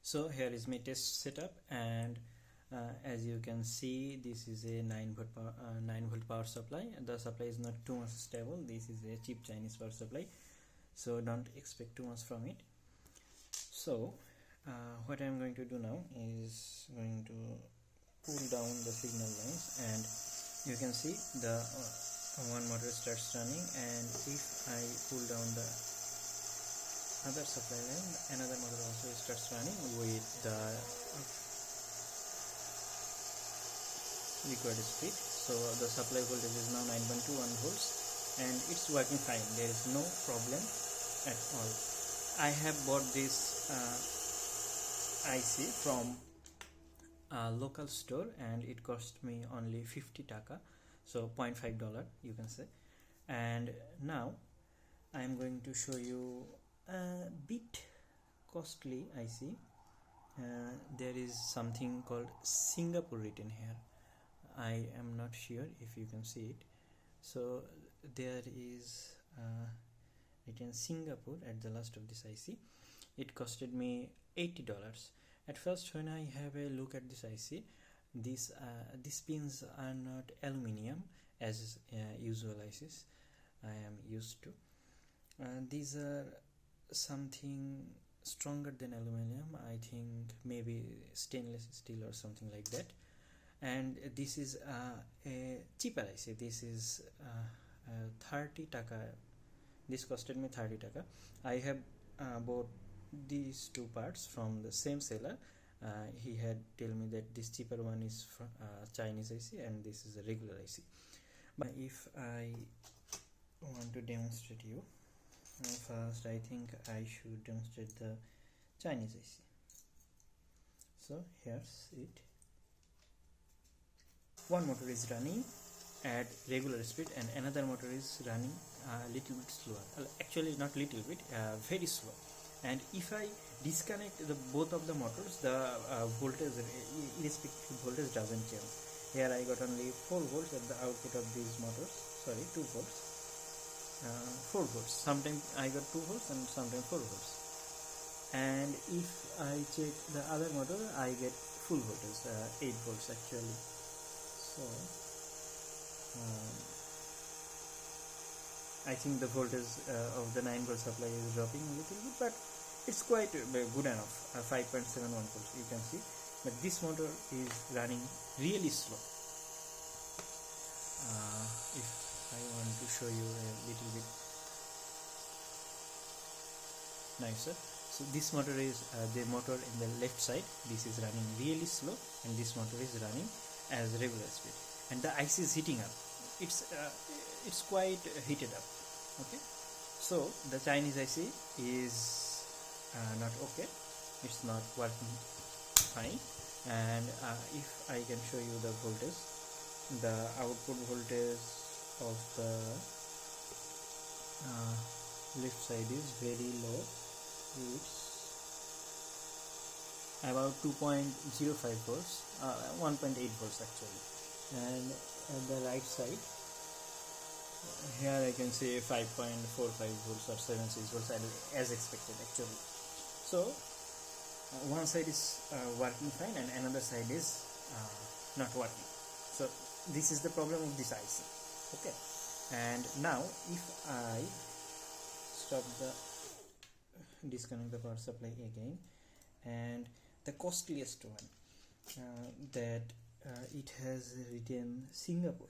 So here is my test setup, and as you can see, this is a 9 volt power supply. The supply is not too much stable. This is a cheap Chinese power supply, so don't expect too much from it. So what I'm going to do now is going to pull down the signal lines, and you can see the one motor starts running, and if I pull down the other supply line, another motor also starts running with the required speed. So the supply voltage is now 9.21 volts and it's working fine. There is no problem at all. I have bought this IC from a local store and it cost me only 50 taka, so $0.5 you can say. And now I am going to show you a bit costly IC. There is something called Singapore written here. I am not sure if you can see it. So there is written Singapore at the last of this IC. It costed me $80. At first, when I have a look at this IC, these pins are not aluminium as usual ICs I am used to. These are something stronger than aluminium. I think maybe stainless steel or something like that. And this is a cheaper IC. This is 30 taka. This costed me 30 taka. I have bought these two parts from the same seller. He had told me that this cheaper one is from Chinese IC and this is a regular IC. But if I want to demonstrate you, first I think I should demonstrate the Chinese IC. So here's it. One motor is running at regular speed and another motor is running a little bit slower. Actually not little bit, very slow. And if I disconnect both of the motors, the voltage, irrespective voltage doesn't change. Here I got only 4 volts at the output of these motors. Sorry, 2 volts. 4 volts. Sometimes I got 2 volts and sometimes 4 volts. And if I check the other motor, I get full voltage, 8 volts actually. So I think the voltage of the 9 volt supply is dropping a little bit, but it's quite good enough, 5.71 volts you can see. But this motor is running really slow. If I want to show you a little bit nicer, so this motor is the motor in the left side. This is running really slow and this motor is running as regular speed, and the IC is heating up. It's quite heated up. Okay, so the Chinese IC is not okay. It's not working fine. And if I can show you the voltage, the output voltage of the left side is very low. It's about 2.05 volts, 1.8 volts actually. And at the right side, here I can say 5.45 volts or 76 volts as expected actually. So one side is working fine and another side is not working. So this is the problem of this IC. Okay, and now if I disconnect the power supply again, and the costliest one, that it has written Singapore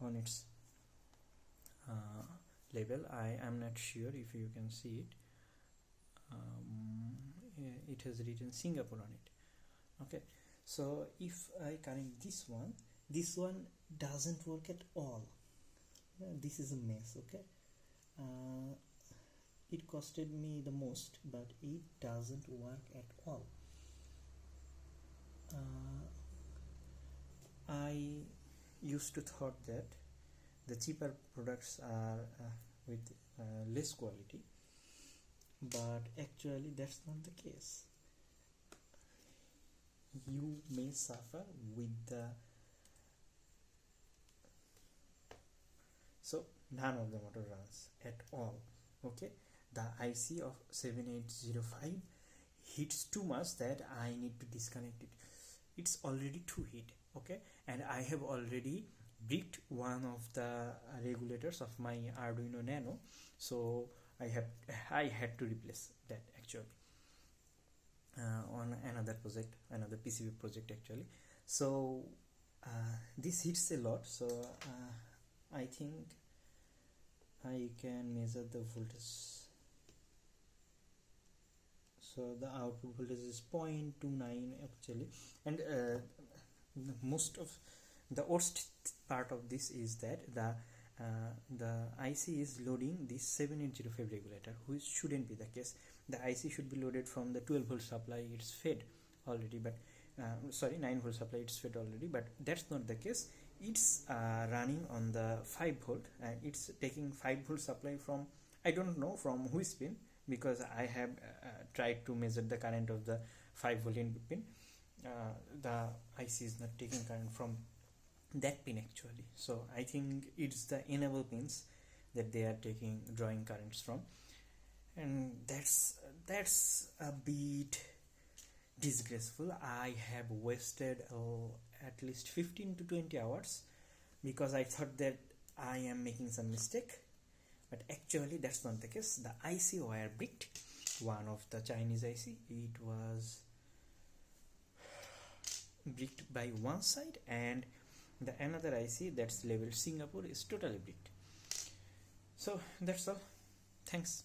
on its label. I am not sure if you can see it. It has written Singapore on it. Okay, so if I connect this one doesn't work at all. This is a mess. Okay, it costed me the most, but it doesn't work at all. I used to thought that the cheaper products are with less quality, but actually that's not the case. You may suffer with the so none of the motor runs at all. Okay, the IC of 7805 heats too much that I need to disconnect it. It's already too heat, okay, and I have already bricked one of the regulators of my Arduino Nano, so I had to replace that actually on another project, another PCB project actually. So this hits a lot, so I think I can measure the voltage. So the output voltage is 0.29 actually, and the worst part of this is that the IC is loading this 7805 regulator, which shouldn't be the case. The IC should be loaded from the 12 volt supply, it's fed already, but 9 volt supply, it's fed already, but that's not the case. It's running on the 5 volt, and it's taking 5 volt supply from, I don't know from which pin, because I have tried to measure the current of the 5 volt input pin. The IC is not taking current from that pin actually, so I think it's the enable pins that they are drawing currents from, and that's a bit disgraceful. I have wasted at least 15 to 20 hours because I thought that I am making some mistake, but actually that's not the case. The IC wire bricked, one of the Chinese IC, it was bricked by one side, and the another IC that's labeled Singapore is totally bricked. So that's all. Thanks.